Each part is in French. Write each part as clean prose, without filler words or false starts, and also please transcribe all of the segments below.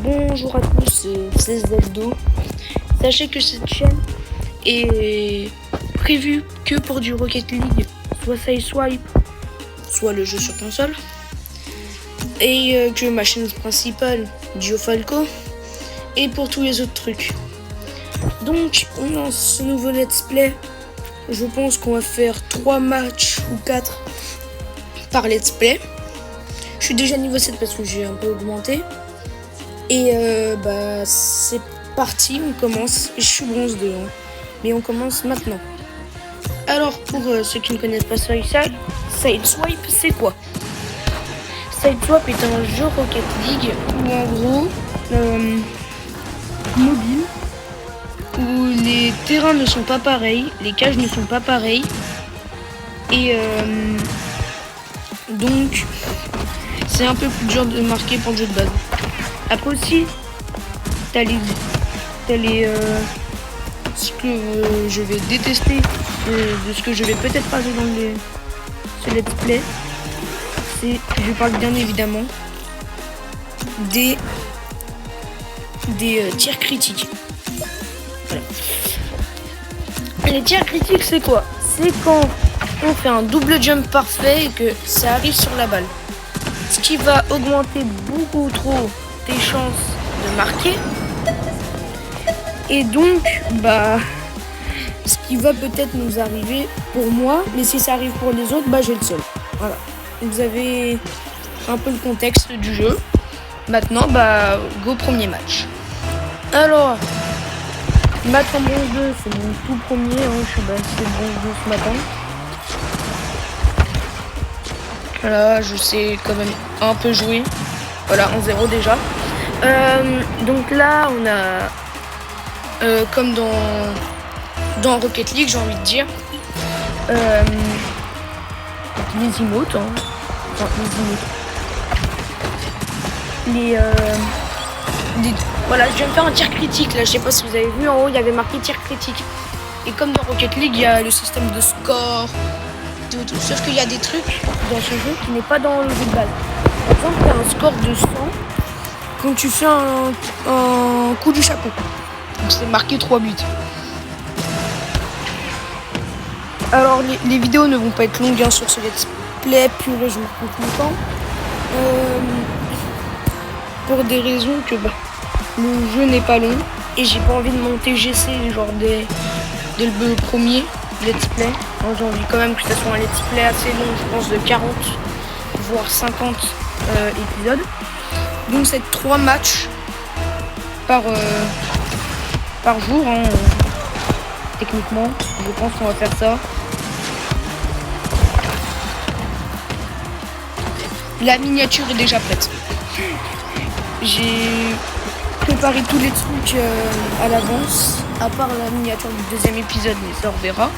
Bonjour à tous, c'est Zeldo. Sachez que cette chaîne est prévue que pour du Rocket League, soit Sideswipe, soit le jeu sur console. Et que ma chaîne principale, GeoFalco, et pour tous les autres trucs. Donc, on lance ce nouveau let's play. Je pense qu'on va faire 3 matchs ou 4 par let's play. Je suis déjà niveau 7 parce que j'ai un peu augmenté. Et c'est parti, on commence. Je suis bronze 2, hein. Mais on commence maintenant. Alors pour ceux qui ne connaissent pas Sideswipe, c'est quoi? Sideswipe est un jeu Rocket League où en gros mobile, où les terrains ne sont pas pareils, les cages ne sont pas pareilles. Et donc c'est un peu plus dur de marquer pour le jeu de base. Après aussi, t'as les ce que je vais détester de ce que je vais peut-être passer dans ce let's play, c'est, je parle bien évidemment des tirs critiques. Voilà. Les tirs critiques, c'est quoi? C'est quand on fait un double jump parfait et que ça arrive sur la balle, ce qui va augmenter beaucoup trop tes chances de marquer. Et donc, ce qui va peut-être nous arriver pour moi, mais si ça arrive pour les autres, j'ai le seul. Voilà. Vous avez un peu le contexte du jeu. Maintenant, go premier match. Alors, match en bronze 2, c'est mon tout premier. Je suis c'est bronze 2 ce matin. Voilà, je sais quand même un peu jouer. Voilà, 1-0 déjà. Donc là, on a, comme dans Rocket League, j'ai envie de dire, les emotes, hein. Enfin, les emotes. Voilà, je viens de faire un tir critique là, je sais pas si vous avez vu, en haut il y avait marqué tir critique. Et comme dans Rocket League, il y a le système de score, tout. Sauf qu'il y a des trucs dans ce jeu qui n'est pas dans le jeu de base. Par exemple, il y a un score de 100 quand tu fais un coup du chapeau. Donc c'est marqué 3 buts. Alors les vidéos ne vont pas être longues sur ce let's play, purée, je me prends tout le temps. Pour des raisons que le jeu n'est pas long et j'ai pas envie de monter GC genre dès le premier let's play. Alors, j'ai envie quand même que ça soit un let's play assez long, je pense de 40 voire 50 épisodes. Donc c'est 3 matchs par jour, hein. Techniquement, je pense qu'on va faire ça. La miniature est déjà prête. J'ai préparé tous les trucs à l'avance, à part la miniature du deuxième épisode, mais ça on verra.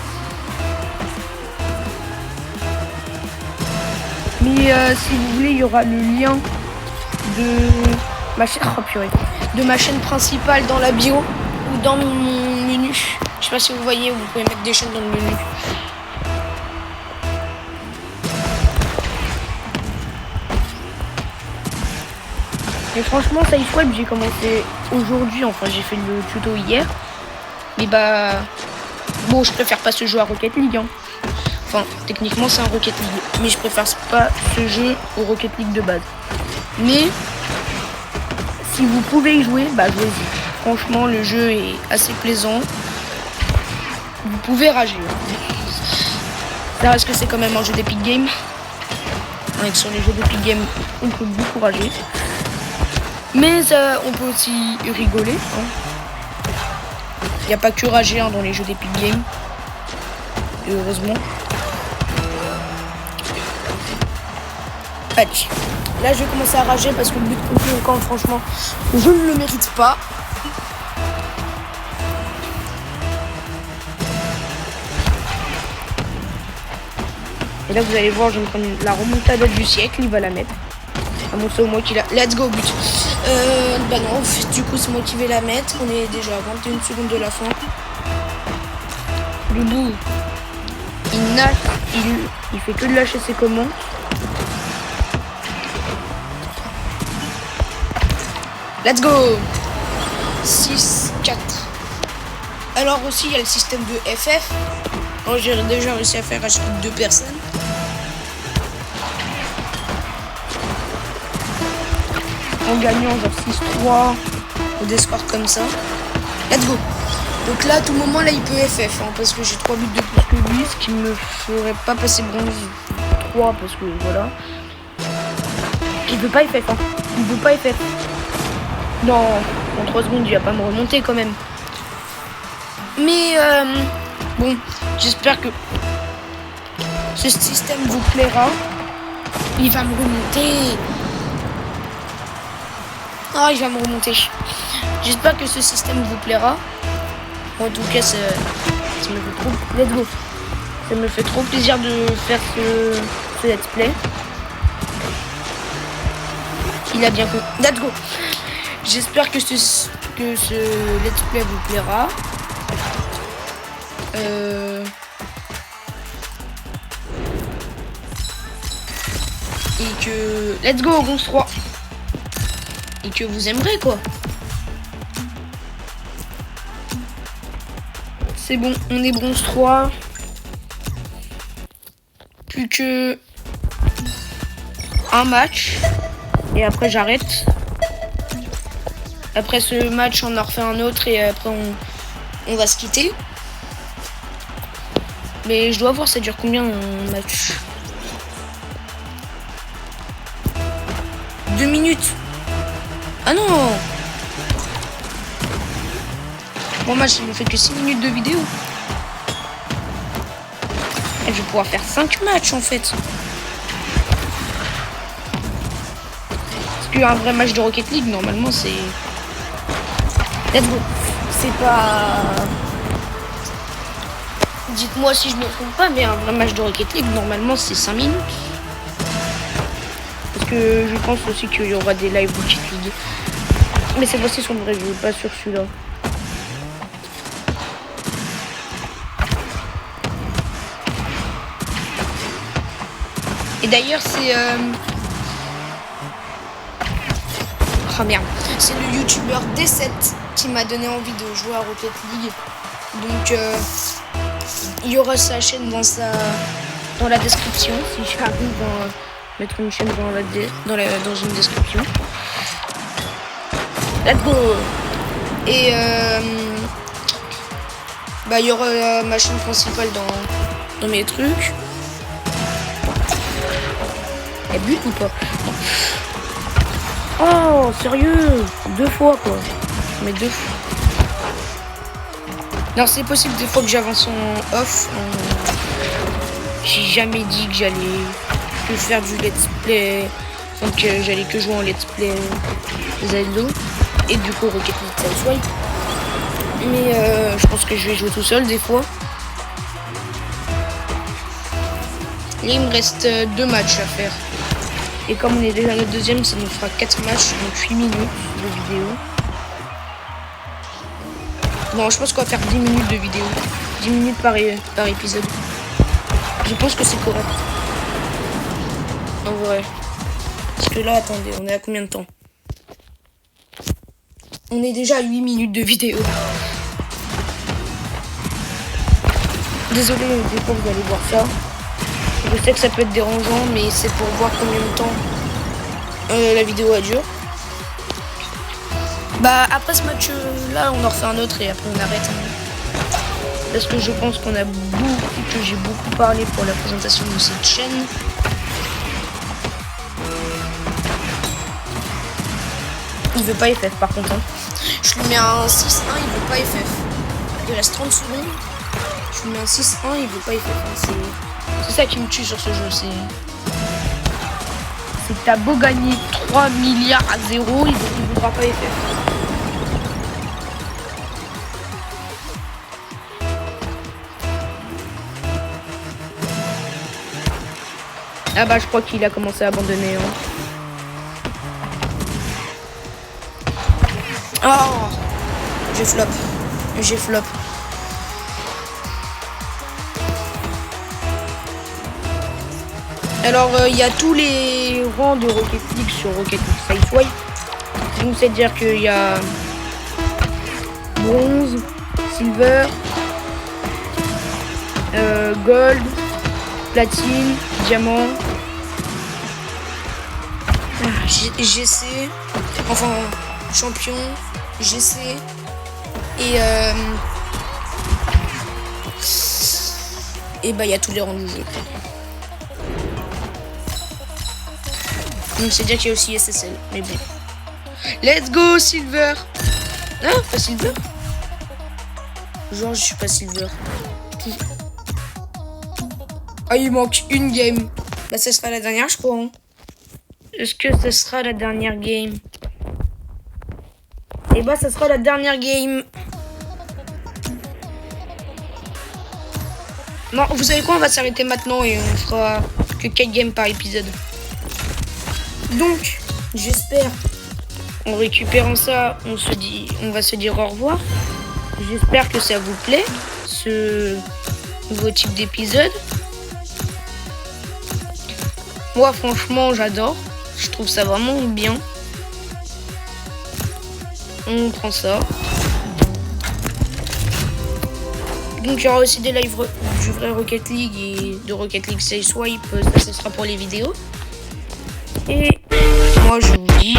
Mais si vous voulez, il y aura le lien de ma chaîne, de ma chaîne principale dans la bio ou dans mon menu. Je sais pas si vous voyez, vous pouvez mettre des chaînes dans le menu. Mais franchement, Sideswipe, j'ai commencé aujourd'hui, enfin j'ai fait le tuto hier. Mais bon, je préfère pas ce jeu à Rocket League, hein. Enfin, techniquement c'est un Rocket League, mais je préfère pas ce jeu au Rocket League de base. Mais si vous pouvez y jouer, jouez-y. Franchement, le jeu est assez plaisant. Vous pouvez rager. Ça reste que c'est quand même un jeu d'Epic Games. Avec sur les jeux d'Epic Games, on peut beaucoup rager. Mais on peut aussi rigoler, hein. Il n'y a pas que rager, hein, dans les jeux d'Epic Games. Et heureusement. Allez. Là, je vais commencer à rager parce que le but contre le camp, franchement, je ne le mérite pas. Et là, vous allez voir, je vais me prendre la remontada du siècle. Il va la mettre. Ah bon, c'est moi qui l'a. Let's go, but. Non, du coup, c'est moi qui vais la mettre. On est déjà à 21 secondes de la fin. Le bout, il fait que de lâcher ses commandes. Let's go. 6-4. Alors aussi, il y a le système de FF. Oh, j'ai déjà réussi à faire acheter 2 personnes. En gagnant genre 6-3 ou des scores comme ça. Let's go. Donc là, à tout moment, là, il peut FF. Hein, parce que j'ai 3 buts de plus que lui. Ce qui me ferait pas passer bronze 3. Parce que voilà. Il veut pas FF. Hein. Il veut pas FF. Non, en 3 secondes, il va pas me remonter quand même. Mais bon, j'espère que ce système vous plaira. Il va me remonter. Ah, il va me remonter. J'espère que ce système vous plaira. En tout cas, ça me fait trop. Let's go. Ça me fait trop plaisir de faire ce let's play. Il a bien compris. Let's go. J'espère que ce let's play vous plaira. Et que let's go bronze 3 et que vous aimerez quoi. C'est bon, on est bronze 3. Plus que un match et après j'arrête. Après ce match on en refait un autre et après on va se quitter. Mais je dois voir ça dure combien un match. 2 minutes. Ah non. Bon match il ne fait que 6 minutes de vidéo. Et je vais pouvoir faire 5 matchs en fait. Parce qu'un vrai match de Rocket League normalement c'est... Let's go. C'est pas... Dites-moi si je me trompe pas, mais un vrai match de Rocket League, normalement, c'est 5 minutes. Parce que je pense aussi qu'il y aura des lives Rocket League. Mais ces fois-ci sont vrais, je ne pas sur celui-là. Et d'ailleurs, c'est... Oh merde. C'est le youtubeur D7 qui m'a donné envie de jouer à Rocket League. Donc... il y aura sa chaîne dans la description si j'arrive à mettre une chaîne dans une description. Let's go. Et il y aura ma chaîne principale dans mes trucs. Elle but ou pas? Oh sérieux, 2 fois quoi. Mais 2 fois. Non, c'est possible des fois que j'avance en off. J'ai jamais dit que j'allais que faire du let's play. Donc j'allais que jouer en let's play Zelda. Et du coup Rocket League Sideswipe. Mais je pense que je vais jouer tout seul des fois. Là il me reste 2 matchs à faire. Et comme on est déjà le deuxième, ça nous fera 4 matchs, donc 8 minutes de vidéo. Bon, je pense qu'on va faire 10 minutes de vidéo. 10 minutes par épisode. Je pense que c'est correct. En vrai. Parce que là, attendez, on est à combien de temps? On est déjà à 8 minutes de vidéo. Désolé, des fois vous allez voir ça. Je sais que ça peut être dérangeant, mais c'est pour voir combien de temps la vidéo a duré. Bah après ce match là on en refait un autre et après on arrête hein. Parce que je pense que j'ai beaucoup parlé pour la présentation de cette chaîne. Il veut pas FF par contre hein. Je lui mets un 6-1, il veut pas FF. Il reste 30 secondes. Je lui mets un 6-1, il veut pas FF hein. C'est ça qui me tue sur ce jeu, c'est que t'as beau gagner 3 milliards à 0, il voudra pas FF. Ah bah je crois qu'il a commencé à abandonner. Hein. Oh, j'ai flop. Alors il y a tous les rangs de Rocket League sur Rocket League Sideswipe. Donc c'est-à-dire qu'il y a bronze, silver, gold, platine, diamant, GC, enfin champion, GC et bah il y a tous les rangs du jeu. Donc c'est-à-dire qu'il y a aussi SSL, mais bon. Let's go silver. Ah, pas silver. Genre je suis pas silver. Ah, il manque une game. Bah ça sera la dernière je crois. Hein. Est-ce que ce sera la dernière game? Et bah ça sera la dernière game. Non, vous savez quoi, on va s'arrêter maintenant et on fera que 4 games par épisode. Donc, j'espère, en récupérant ça, on va se dire au revoir. J'espère que ça vous plaît, ce nouveau type d'épisode. Moi, franchement, j'adore. Je trouve ça vraiment bien. On prend ça. Donc, il y aura aussi des lives du vrai Rocket League et de Rocket League Say Swipe. Ça, ce sera pour les vidéos. Et moi, je vous dis